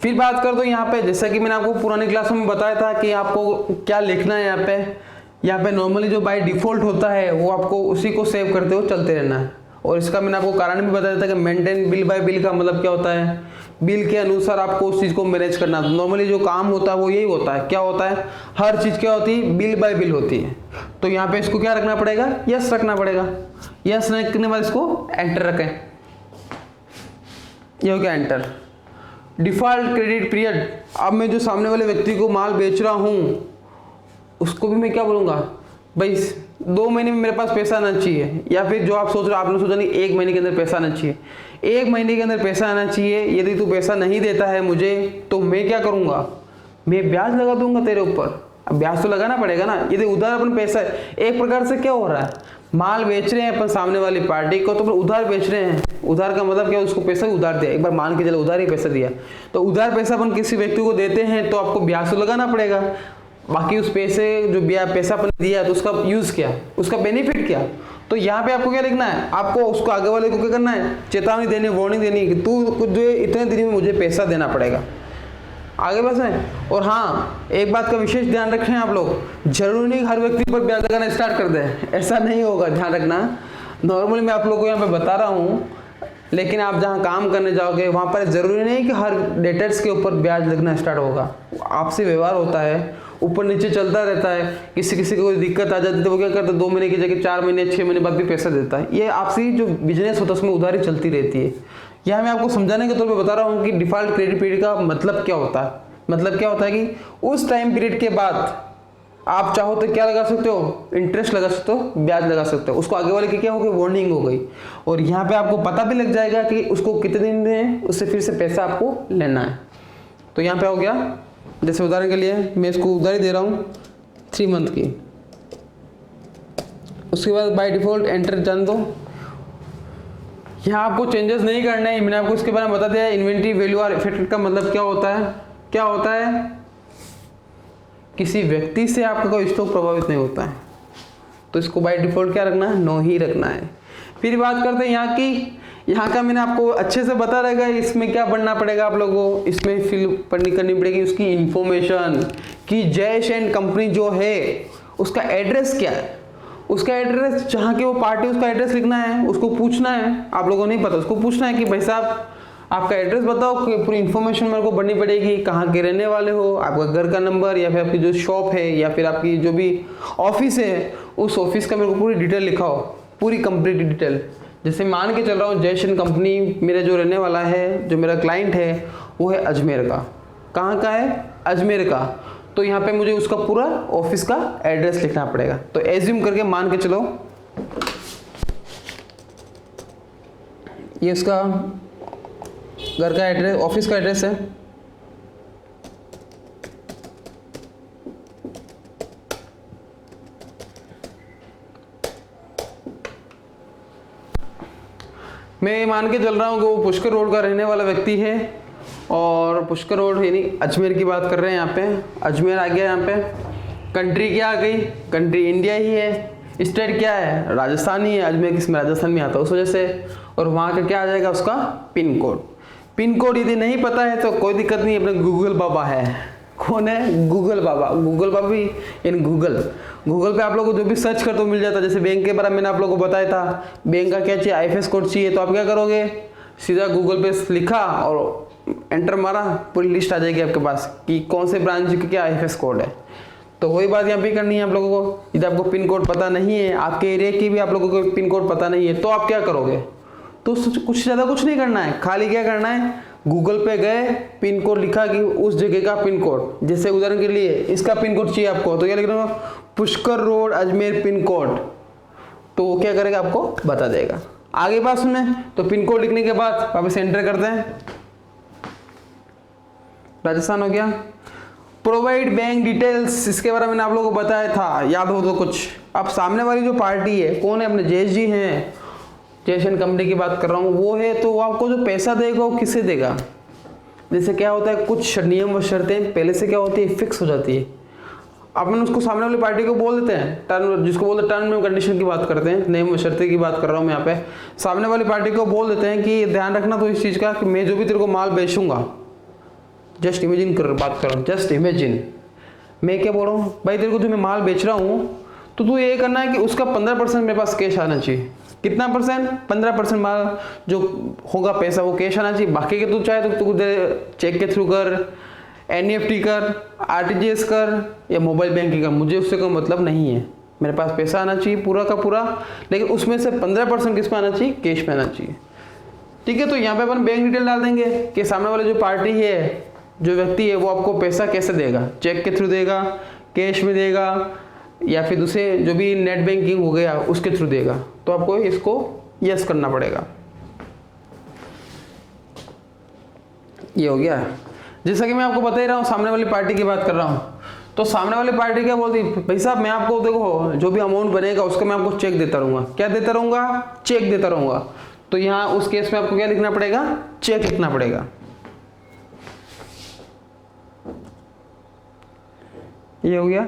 फिर बात कर दो। यहाँ पे जैसा कि मैंने आपको पुरानी क्लासों में बताया था कि आपको क्या लिखना है। यहाँ पे नॉर्मली जो बाय डिफॉल्ट होता है वो आपको उसी को सेव करते हुए चलते रहना है। और इसका मैंने आपको कारण भी बताया था कि मेंटेन बिल बाय बिल का मतलब क्या होता है, बिल के अनुसार आपको उस चीज़ को मैनेज करना। नॉर्मली जो काम होता है वो यही होता है। क्या होता है, हर चीज़ क्या होती है, बिल बाय बिल होती है। तो यहाँ पे इसको क्या रखना पड़ेगा, यस रखना पड़ेगा। यस रखने के बाद इसको एंटर रखें। ये हो गया एंटर। डिफॉल्ट क्रेडिट पीरियड, अब मैं जो सामने वाले व्यक्ति को माल बेच रहा हूँ उसको भी मैं क्या बोलूँगा, भाई 2 महीने में मेरे पास पैसा आना चाहिए, या फिर जो आप सोच रहे हो, आपने सोचा नहीं 1 महीने के अंदर पैसा आना चाहिए। 1 महीने के अंदर पैसा आना चाहिए। यदि तू पैसा नहीं देता है मुझे तो मैं क्या करूँगा, मैं ब्याज लगा दूंगा तेरे ऊपर। अब ब्याज तो लगाना पड़ेगा ना। यदि उधार अपन पैसा है, एक प्रकार से क्या हो रहा है, माल बेच रहे हैं अपन सामने वाली पार्टी को तो अपन उधार बेच रहे हैं। उधार का मतलब क्या, उसको पैसा उधार दिया। एक बार मान के चलो उधार ही पैसा दिया, तो उधार पैसा अपन किसी व्यक्ति को देते हैं तो आपको ब्याज तो लगाना पड़ेगा। बाकी उस पैसे जो पैसा अपन दिया तो उसका यूज क्या, उसका बेनिफिट क्या। तो यहाँ पे आपको क्या लिखना है, आपको उसको आगे वाले को क्या करना है, चेतावनी देनी, वार्निंग देनी कि तू जो इतने दिन में मुझे पैसा देना पड़ेगा। आगे बस है। और हाँ, एक बात का विशेष ध्यान रखें आप लोग, जरूरी नहीं हर व्यक्ति पर ब्याज लगाना स्टार्ट कर दें, ऐसा नहीं होगा, ध्यान रखना। नॉर्मली मैं आप लोगों को यहाँ पे बता रहा हूँ, लेकिन आप जहाँ काम करने जाओगे वहाँ पर जरूरी नहीं कि हर डेटर्स के ऊपर ब्याज लगना स्टार्ट होगा। आपसे व्यवहार होता है, ऊपर नीचे चलता रहता है। किसी किसी को कोई दिक्कत आ जाती है तो वो क्या करता है, 2 महीने की जगह 4 महीने 6 महीने बाद भी पैसा देता है। ये आपसी जो बिजनेस होता है उसमें उधारी चलती रहती है। यहाँ मैं आपको समझाने के तौर पे बता रहा हूँ कि डिफॉल्ट क्रेडिट पीरियड का मतलब क्या होता है। मतलब क्या होता है कि उस टाइम पीरियड के बाद आप चाहो तो क्या लगा सकते हो, इंटरेस्ट लगा सकते हो, ब्याज लगा सकते हो। उसको आगे वाले की क्या हो गई, वार्निंग हो गई। और यहाँ पे आपको पता भी लग जाएगा कि उसको कितने दिन में उससे फिर से पैसा आपको लेना है। तो यहाँ पे हो गया, जैसे उदाहरण के लिए मैं इसको उधारी दे रहा हूँ 3 मंथ की। उसके बाद बाय डिफॉल्ट एंटर जान दो। यहाँ आपको चेंजेस नहीं करना है, मैंने आपको इसके बारे में बता दिया। इन्वेंट्री वैल्यू और इफेक्ट का मतलब क्या होता है, क्या होता है, किसी व्यक्ति से आपका कोई स्टॉक प्रभावित नहीं होता है, तो इसको बाय डिफॉल्ट क्या रखना है, नो ही रखना है। फिर बात करते हैं यहाँ की। यहाँ का मैंने आपको अच्छे से बता रहेगा, इसमें क्या पढ़ना पड़ेगा आप लोगों को, इसमें फिल करनी पड़ेगी उसकी इंफॉर्मेशन कि जयेश एंड कंपनी जो है उसका एड्रेस क्या है। उसका एड्रेस जहाँ की वो पार्टी, उसका एड्रेस लिखना है, उसको पूछना है। आप लोगों को नहीं पता, उसको पूछना है कि भाई साहब आपका एड्रेस बताओ, कि पूरी इन्फॉर्मेशन मेरे को भरनी पड़ेगी, कहाँ के रहने वाले हो, आपका घर का नंबर, या फिर आपकी जो शॉप है, या फिर आपकी जो भी ऑफिस है उस ऑफिस का मेरे को पूरी डिटेल लिखाओ, पूरी कंप्लीट डिटेल। जैसे मान के चल रहा हूँ जयेश एंड कंपनी मेरा जो रहने वाला है, जो मेरा क्लाइंट है वो है अजमेर का। कहाँ का है, अजमेर का। तो यहाँ पे मुझे उसका पूरा ऑफिस का एड्रेस लिखना पड़ेगा। तो एज्यूम करके मान के चलो ये उसका घर का एड्रेस, ऑफिस का एड्रेस है। मैं मान के चल रहा हूँ कि वो पुष्कर रोड का रहने वाला व्यक्ति है, और पुष्कर रोड यानी अजमेर की बात कर रहे हैं। यहाँ पे अजमेर आ गया। यहाँ पे कंट्री क्या आ गई, कंट्री इंडिया ही है। स्टेट क्या है, राजस्थान ही है। अजमेर किसमें, राजस्थान में आता है उस वजह से। और वहाँ का क्या आ जाएगा, उसका पिन कोड। पिन कोड यदि नहीं पता है तो कोई दिक्कत नहीं, अपने गूगल बाबा है। कौन है, गूगल बाबा। गूगल बाबा भी इन गूगल पे आप लोगों को जो भी सर्च कर तो मिल जाता है। जैसे बैंक के बारे में मैंने आप लोगों को बताया था, बैंक का क्या चाहिए, आईएफएस कोड चाहिए, तो आप क्या करोगे, सीधा गूगल पे लिखा और एंटर मारा, पूरी लिस्ट आ जाएगी आपके पास कि कौन से ब्रांच का क्या आईएफएस कोड है। तो वही बात यहाँ पे करनी है आप लोगों को। यदि आपको पिन कोड पता नहीं है, आपके एरिया की भी आप लोगों को पिन कोड पता नहीं है, तो आप क्या करोगे, तो कुछ ज़्यादा कुछ नहीं करना है। खाली क्या करना है, गूगल पे गए, पिन कोड लिखा कि उस जगह का पिन कोड। जैसे उदाहरण के लिए इसका पिन कोड चाहिए आपको, तो क्या लिख रहा हूँ, Pushkar road Ajmer pin code. तो वो क्या करेगा, आपको बता देगा। आगे बात सुने, तो पिन कोड लिखने के बाद वापस एंटर करते हैं। राजस्थान हो गया। प्रोवाइड बैंक डिटेल्स, इसके बारे में आप लोगों को बताया था, याद हो तो कुछ। अब सामने वाली जो पार्टी है कौन है, अपने जयेश जी हैं, जयेश कंपनी की बात कर रहा हूँ, वो है। तो वो आपको जो पैसा देगा वो किससे देगा? जैसे क्या होता है, कुछ नियम और शर्तें पहले से क्या होती है, फिक्स हो जाती है। अपन उसको सामने वाली पार्टी को बोल देते हैं टर्म, जिसको बोलते हैं टर्म एंड कंडीशन की बात करते हैं, नियम और शर्तें की बात कर रहा हूँ मैं यहाँ पे। सामने वाली पार्टी को बोल देते हैं कि ध्यान रखना तो इस चीज़ का कि मैं जो भी तेरे को माल बेचूंगा, जस्ट इमेजिन कर बात कर रहा हूँ, जस्ट इमेजिन मैं क्या बोल रहा हूँ भाई, तेरे को जो मैं माल बेच रहा हूँ तो तू ये करना है कि उसका 15% मेरे पास कैश आना चाहिए। कितना परसेंट? 15% माल जो होगा पैसा वो कैश आना चाहिए। बाकी के तू चाहे तो तू चेक के थ्रू कर, NEFT कर, RTGS कर या मोबाइल बैंकिंग कर, मुझे उससे कोई मतलब नहीं है। मेरे पास पैसा आना चाहिए पूरा का पूरा, लेकिन उसमें से 15% किस में आना चाहिए, कैश में आना चाहिए। ठीक है, तो यहाँ पे अपन बैंक डिटेल डाल देंगे कि सामने वाले जो पार्टी है, जो व्यक्ति है, वो आपको पैसा कैसे देगा, चेक के थ्रू देगा, कैश में देगा, या फिर दूसरे जो भी नेट बैंकिंग हो गया उसके थ्रू देगा। तो आपको इसको यस करना पड़ेगा। ये हो गया। जैसा कि मैं आपको बता ही रहा हूँ, सामने वाली पार्टी की बात कर रहा हूँ, तो सामने वाली पार्टी क्या बोलती है, भाई साहब मैं आपको देखो जो भी अमाउंट बनेगा उसका मैं आपको चेक देता रहूँगा। क्या देता रहूँगा? चेक देता रहूँगा। तो यहाँ उस केस में आपको क्या लिखना पड़ेगा? चेक लिखना पड़ेगा। ये हो गया।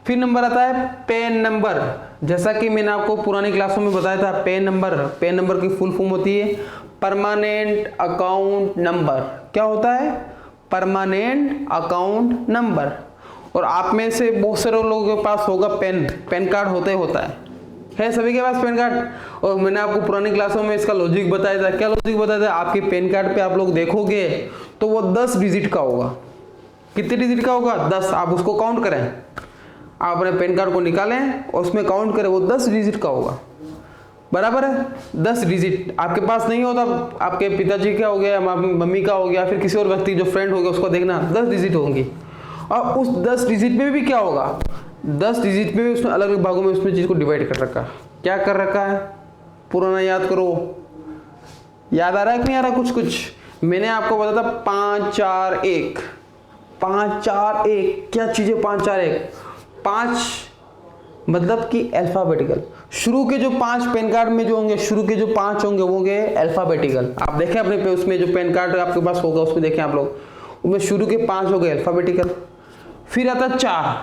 फिर नंबर आता है पैन नंबर। जैसा कि मैंने आपको पुरानी क्लासों में बताया था, पैन नंबर की फुल फॉर्म होती है परमानेंट अकाउंट नंबर। क्या होता है? Permanent account number. और आप में से बहुत सारे लोगों के पास होगा पैन कार्ड होता है सभी के पास पैन कार्ड। और मैंने आपको पुरानी क्लासों में इसका लॉजिक बताया था। क्या लॉजिक बताया था? आपके पैन कार्ड पे आप लोग देखोगे तो वो 10 डिजिट का होगा। कितने डिजिट का होगा? 10। आप उसको काउंट करें, आप अपने पैन कार्ड को निकालें और उसमें काउंट करें, वो 10 डिजिट का होगा। बराबर है? 10 डिजिट आपके पास नहीं होता, आपके पिताजी का हो गया, मम्मी का हो गया, फिर किसी और व्यक्ति जो फ्रेंड हो गया उसको देखना, 10 डिजिट होंगी। और उस 10 डिजिट में भी क्या होगा? 10 डिजिट में भी उसमें अलग अलग भागों में उसमें चीज को डिवाइड कर रखा है। क्या कर रखा है? पुराना याद करो। याद आ रहा है कि नहीं आ रहा? कुछ मैंने आपको बताया था 5 4 1। 5 4 1 क्या चीज है? 5 4 1 5 मतलब कि अल्फाबेटिकल। शुरू के जो 5 पैन कार्ड में जो होंगे, शुरू के जो 5 होंगे वो होंगे अल्फाबेटिकल। आप देखें अपने पे उसमें जो पैन कार्ड आपके पास होगा उसमें देखें आप लोग, उसमें शुरू के 5 हो गए अल्फाबेटिकल। फिर आता 4।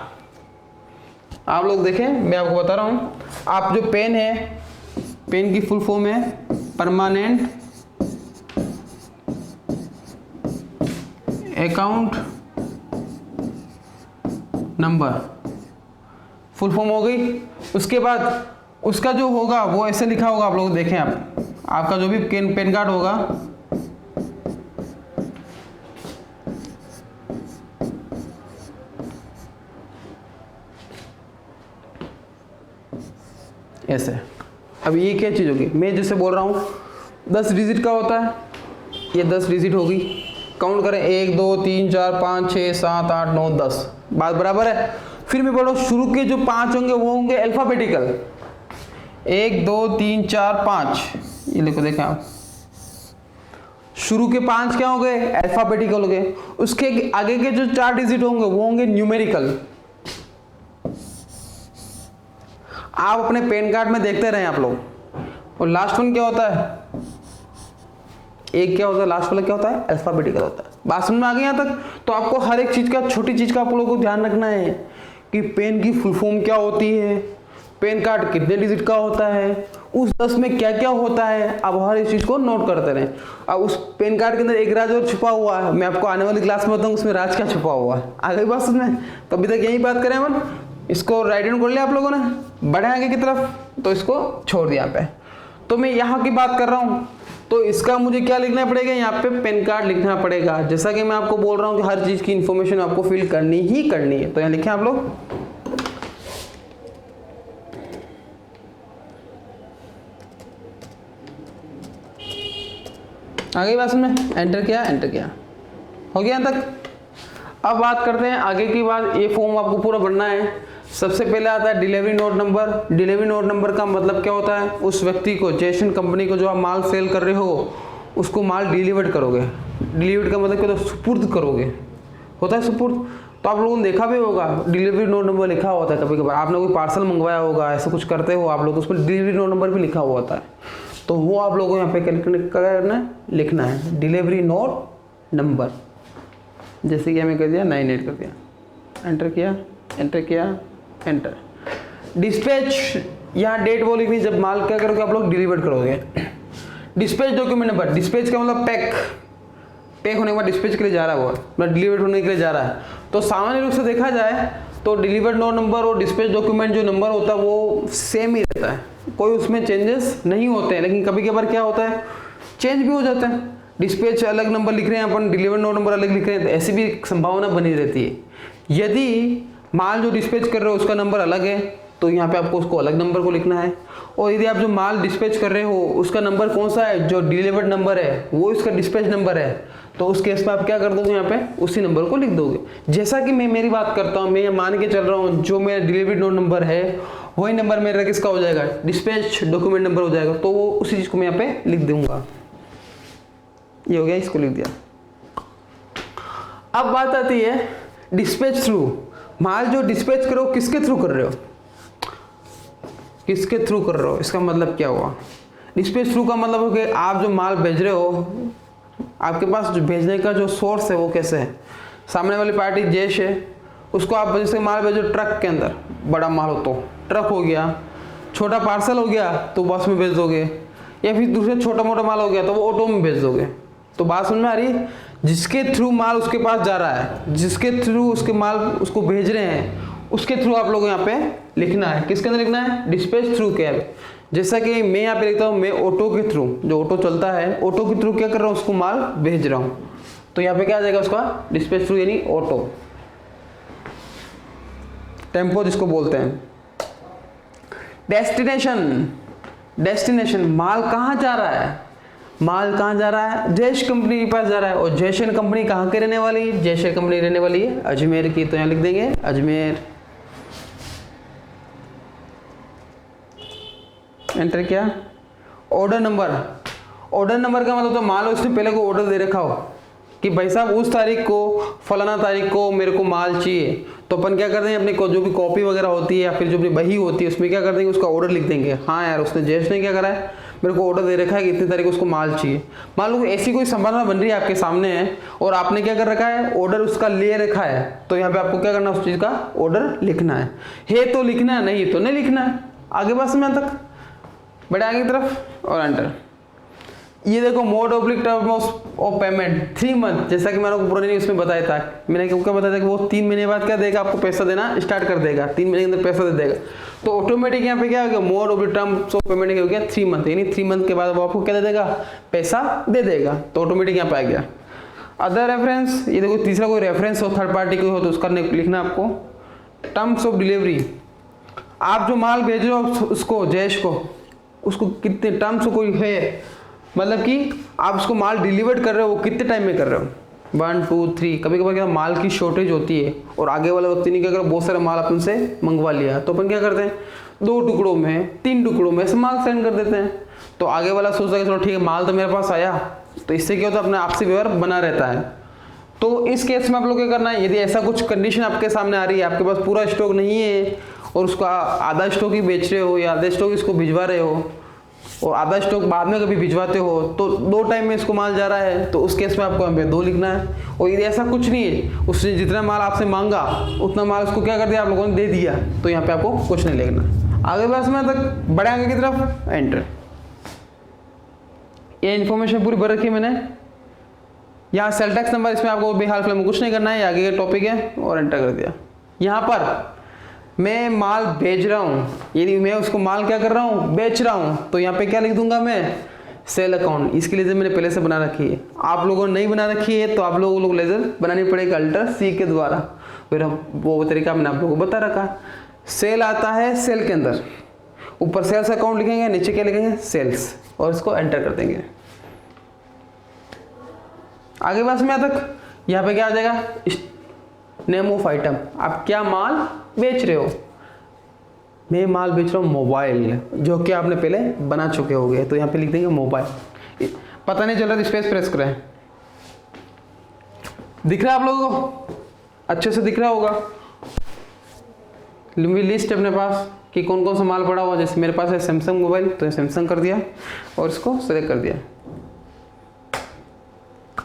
आप लोग देखें, मैं आपको बता रहा हूं, आप जो पेन है, पेन की फुल फॉर्म है permanent account number, full form हो गई। उसके बाद उसका जो होगा वो ऐसे लिखा होगा, आप लोग देखें, आपका जो भी पेन कार्ड होगा ऐसे। अब ये क्या चीज होगी? मैं जैसे बोल रहा हूं 10 डिजिट का होता है, ये 10 डिजिट होगी। काउंट करें 1 2 3 4 5 6 7 8 9 10। बात बराबर है? फिर मैं बोल रहा हूं शुरू के जो 5 होंगे वो होंगे अल्फाबेटिकल। 1 2 3 4 5, ये लिखो, देखें आप, शुरू के 5 क्या हो गए? अल्फाबेटिकल हो गए। उसके आगे के जो 4 डिजिट होंगे वो होंगे न्यूमेरिकल। आप अपने पैन कार्ड में देखते रहे आप लोग। और लास्ट वन क्या होता है? एक क्या होता है? लास्ट वाला क्या होता है? अल्फाबेटिकल होता है। बात समझ में आ गई यहाँ तक? तो आपको हर एक चीज का, छोटी चीज का आप लोगों को ध्यान रखना है कि पेन की फुल फॉर्म क्या होती है, पैन कार्ड कितने डिजिट का होता है, उस 10 में क्या क्या होता है। अब हर एक चीज को नोट करते रहें। अब उस पेन कार्ड के अंदर एक राज और छुपा हुआ है, मैं आपको आने वाली क्लास में बताऊँ उसमें राज क्या छुपा हुआ है। आ गई बात समझ में? तो अभी तक यही बात करें अपन। इसको राइट डाउन कर लिया आप लोगों ने, बढ़े आगे की तरफ, तो इसको छोड़ दिया पे। तो मैं यहाँ की बात कर रहा हूँ, तो इसका मुझे क्या लिखना पड़ेगा? यहाँ पे पैन कार्ड लिखना पड़ेगा। जैसा कि मैं आपको बोल रहा हूँ कि हर चीज की इंफॉर्मेशन आपको फिल करनी ही करनी है। तो यहाँ लिखें आप लोग, आ गई बात में? एंटर किया, एंटर किया, हो गया यहाँ तक। अब बात करते हैं आगे की बात। ये फॉर्म आपको पूरा भरना है। सबसे पहले आता है delivery note number. Delivery note number का मतलब क्या होता है? उस व्यक्ति को, जैसन कंपनी को जो आप माल सेल कर रहे हो उसको माल डिलीवर्ड करोगे। डिलीवर्ड का मतलब क्या होता है? सुपुर्द करोगे। होता है सुपुर्द। तो आप लोगों ने देखा भी होगा डिलीवरी नोट नंबर लिखा होता है, कभी कभार आपने कोई पार्सल मंगवाया होगा, ऐसा कुछ करते हो आप लोग, तो उसमें डिलीवरी नोट नंबर भी लिखा हुआ होता है। तो वो आप लोगों को यहाँ पे करना है, लिखना है डिलीवरी नोट नंबर। जैसे कि हमें कर दिया 98 कर दिया, एंटर किया, एंटर किया, एंटर। डिस्पैच, यहाँ डेट वो लिखनी जब माल क्या करोगे आप लोग डिलीवर करोगे। डिस्पैच डॉक्यूमेंट नंबर, डिस्पैच का मतलब पैक होने के बाद डिस्पैच के लिए जा रहा है, वो मतलब डिलीवर होने के लिए जा रहा है। तो सामान्य रूप से देखा जाए तो डिलीवर्ड नोट नंबर और डिस्पैच डॉक्यूमेंट जो नंबर होता है वो सेम ही रहता है, कोई उसमें चेंजेस नहीं होते हैं। लेकिन कभी कभार क्या होता है, चेंज भी हो जाता है। डिस्पैच अलग नंबर लिख रहे हैं अपन, डिलीवर्ड नोट नंबर अलग लिख रहे हैं, तो ऐसी भी संभावना बनी रहती है। यदि माल जो डिस्पैच कर रहे हो उसका नंबर अलग है तो यहाँ पे आपको उसको अलग नंबर को लिखना है। और यदि आप जो माल डिस्पैच कर रहे हो उसका नंबर कौन सा है, जो डिलीवर्ड नंबर है वो इसका डिस्पैच नंबर है, तो उस केस में आप क्या कर दोगे, यहाँ पे उसी नंबर को लिख दोगे। जैसा कि मैं मेरी बात करता हूँ, मैं मान के चल रहा हूँ जो मेरा डिलीवरी नोट नंबर है वही नंबर मेरा किसका हो जाएगा, डिस्पैच डॉक्यूमेंट नंबर हो जाएगा। तो वो उसी चीज को मैं यहाँ पे लिख दूंगा। ये हो गया, इसको लिख दिया। अब बात आती है डिस्पैच थ्रू। माल जो डिस्पैच करो किसके थ्रू कर रहे हो, किसके थ्रू कर रहे हो, इसका मतलब क्या हुआ। डिस्पैच थ्रू का मतलब हो कि आप जो माल भेज रहे हो, आपके पास जो भेजने का जो सोर्स है वो कैसे है। सामने वाली पार्टी जैश है, उसको आप जैसे माल भेजो ट्रक के अंदर, बड़ा माल हो तो ट्रक हो गया, छोटा पार्सल हो गया तो बस में भेज दोगे, या फिर दूसरे छोटा मोटा माल हो गया तो वो ऑटो में भेज दोगे। तो बात समझ में आ रही है, जिसके थ्रू माल उसके पास जा रहा है, जिसके थ्रू उसके माल उसको भेज रहे हैं, उसके थ्रू आप लोग यहाँ पे लिखना है। किसके अंदर लिखना है, डिस्पैच थ्रू के। जैसा कि मैं यहाँ पे लिखता हूँ, मैं ऑटो के थ्रू, जो ऑटो चलता है ऑटो के थ्रू क्या कर रहा हूँ, उसको माल भेज रहा हूँ। तो यहाँ पे क्या आ जाएगा उसका, डिस्पैच थ्रू यानी ऑटो, टेम्पो जिसको बोलते हैं। डेस्टिनेशन, डेस्टिनेशन माल कहाँ जा रहा है, माल कहाँ जा रहा है, जैश कंपनी के पास जा रहा है। और जैशन कंपनी कहाँ के रहने वाली है, जैश कंपनी रहने वाली है अजमेर की। तो यहाँ लिख देंगे अजमेर, एंटर किया। ऑर्डर नंबर, ऑर्डर नंबर का मतलब तो मान लो इसने पहले को ऑर्डर दे रखा हो कि भाई साहब उस तारीख को फलाना तारीख को मेरे को माल चाहिए, तो अपन क्या कर देंगे, अपने को जो भी कॉपी वगैरह होती है या फिर जो भी बही होती है उसमें क्या कर देंगे, उसका ऑर्डर लिख देंगे। हाँ यार उसने जैश ने क्या करा है, मेरे को ऑर्डर दे रखा है कि इतनी तारीख को उसको माल चाहिए। मान लो ऐसी कोई संभावना बन रही है आपके सामने है और आपने क्या कर रखा है, ऑर्डर उसका ले रखा है, तो यहाँ पे आपको क्या करना है, उस चीज का ऑर्डर लिखना है तो लिखना है, नहीं तो नहीं लिखना है। आगे बस में तक बढ़े आगे की तरफ और एंटर। ये देखो mode oblique term of payment 3 month, जैसा कि मैंने आपको पुरानी उसमें बताया था, मैंने क्या बताया था कि वो 3 महीने बाद क्या देगा, आपको पैसा देना स्टार्ट कर देगा, 3 महीने के अंदर पैसा दे देगा। तो ऑटोमेटिक यहाँ पे क्या हो गया, mode oblique term of payment क्या हो गया 3 मंथ, यानी 3 मंथ के बाद वो आपको क्या दे देगा, पैसा दे देगा। तो ऑटोमेटिक यहाँ पे आ गया। अदर रेफरेंस, ये देखो तीसरा कोई रेफरेंस हो, थर्ड पार्टी कोई हो तो उसका लिखना आपको। टर्म्स ऑफ डिलीवरी, आप जो माल भेज रहे हो उसको जैश को, उसको कितने टर्म्स कोई है, मतलब कि आप उसको माल डिलीवर्ड कर रहे हो वो कितने टाइम में कर रहे हो, 1 2 3। कभी कभी क्या माल की शॉर्टेज होती है और आगे वाला व्यक्ति ने क्या कर बहुत सारा माल अपन से मंगवा लिया, तो अपन क्या करते हैं 2 टुकड़ों में 3 टुकड़ों में ऐसे माल सेंड कर देते हैं। तो आगे वाला सोचता है चलो ठीक है माल तो मेरे पास आया, तो इससे क्या होता है अपने आपसी व्यवहार बना रहता है। तो इस केस में आप लोग क्या करना है, यदि ऐसा कुछ कंडीशन आपके सामने आ रही है, आपके पास पूरा स्टॉक नहीं है और उसका आधा स्टॉक ही बेच रहे हो या आधा स्टॉक इसको भिजवा रहे हो और आधा स्टॉक बाद में कभी भिजवाते हो, तो 2 टाइम में इसको माल जा रहा है, तो उस केस में आपको यहाँ पे 2 लिखना है। और यदि ऐसा कुछ नहीं है, उसने जितना माल आपसे मांगा उतना माल उसको क्या कर दिया आप लोगों ने दे दिया, तो यहाँ पे आपको कुछ नहीं लिखना। आगे बस में तक बड़े आगे की तरफ एंटर। ये इन्फॉर्मेशन पूरी भर रखी है मैंने। यहाँ सेल टैक्स नंबर, इसमें आपको बेहाल फिलहाल में कुछ नहीं करना है, आगे का टॉपिक है और एंटर कर दिया। यहाँ पर मैं माल भेज रहा हूँ, यदि मैं उसको माल क्या कर रहा हूँ, बेच रहा हूँ, तो यहाँ पे क्या लिख दूंगा मैं, सेल अकाउंट। इसकी लेजर मैंने पहले से बना रखी है, आप लोगों ने नहीं बना रखी है तो आप लोगों को लेजर बनानी पड़ेगी अल्टर सी के द्वारा, फिर वो तरीका मैंने आप लोगों को बता रखा। सेल आता है सेल के अंदर, ऊपर सेल्स अकाउंट लिखेंगे, नीचे क्या लिखेंगे सेल्स, और इसको एंटर कर देंगे। आगे पास में तक यहाँ पे क्या आ जाएगा, नेम ऑफ आइटम, आप क्या माल बेच रहे हो। मैं माल बेच रहा हूँ मोबाइल, जो कि आपने पहले बना चुके होंगे, तो यहाँ पे लिख देंगे मोबाइल। पता नहीं चल रहा तो स्पेस प्रेस करें, दिख रहा है आप लोगों को, अच्छे से दिख रहा होगा लिस्ट अपने पास कि कौन कौन सा माल पड़ा हुआ। जैसे मेरे पास है सैमसंग मोबाइल, तो सैमसंग कर दिया और इसको सेलेक्ट कर दिया।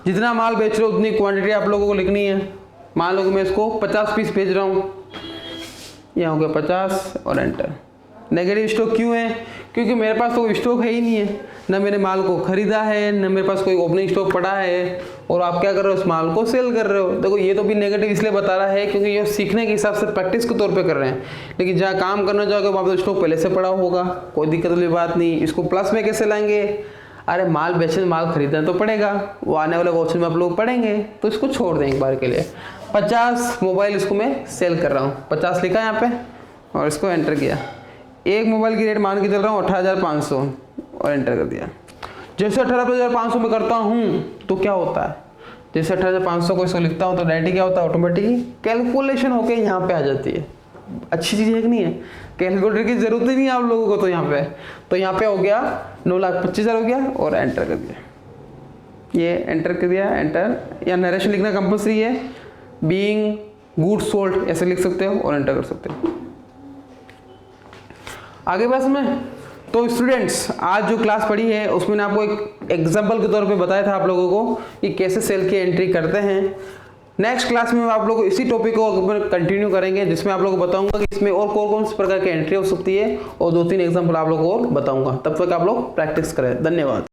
जितना माल बेच रहे हो उतनी क्वांटिटी आप लोगों को लिखनी है। मान लो कि मैं इसको 50 पीस भेज रहा हूँ, यहाँ हो गया 50 और एंटर। नेगेटिव स्टॉक क्यों है? क्योंकि मेरे पास तो स्टॉक है ही नहीं है, ना मैंने माल को खरीदा है, ना मेरे पास कोई ओपनिंग स्टॉक पड़ा है, और आप क्या कर रहे हो, उस माल को सेल कर रहे हो। देखो ये तो भी नेगेटिव इसलिए बता रहा है क्योंकि ये सीखने के हिसाब से प्रैक्टिस के तौर पे कर रहे हैं। लेकिन जहाँ काम करना जाओगे वहाँ पर स्टॉक पहले से पड़ा होगा, कोई दिक्कत वाली बात नहीं। इसको प्लस में कैसे लाएंगे? अरे माल बेचने, माल खरीदना तो पड़ेगा, वो आने वाले क्वेश्चन में आप लोग पढ़ेंगे, तो इसको छोड़ दें एक बार के लिए। 50 मोबाइल इसको मैं सेल कर रहा हूँ, 50 लिखा यहाँ पे और इसको एंटर किया। एक मोबाइल की रेट मान के चल रहा हूँ 18,500 और एंटर कर दिया। जैसे 18,500 में करता हूँ तो क्या होता है, जैसे 18,500 को इसको लिखता हूँ तो डायरेक्ट क्या होता है, ऑटोमेटिकली कैलकुलेशन होके यहाँ पे आ जाती है। अच्छी चीज़ है कि नहीं है? कैलकुलेटर की जरूरत ही नहीं है आप लोगों को। तो यहाँ पे हो गया 9,25,000 हो गया और एंटर कर दिया। ये एंटर कर दिया, एंटर। या नरेशन लिखना कंपल्सरी है, बीइंग गुड्स सोल्ड ऐसे लिख सकते हो और एंटर कर सकते हो। आगे बस में तो स्टूडेंट्स आज जो क्लास पढ़ी है उसमें ने आपको एक एग्जाम्पल के तौर पे बताया था आप लोगों को कि कैसे सेल की एंट्री करते हैं। नेक्स्ट क्लास में आप लोग इसी टॉपिक को कंटिन्यू करेंगे, जिसमें आप लोगों को बताऊंगा कि इसमें और कौन से प्रकार की एंट्री हो सकती है और 2-3 एग्जाम्पल आप लोगों को और बताऊंगा। तब तक आप लोग प्रैक्टिस करें। धन्यवाद।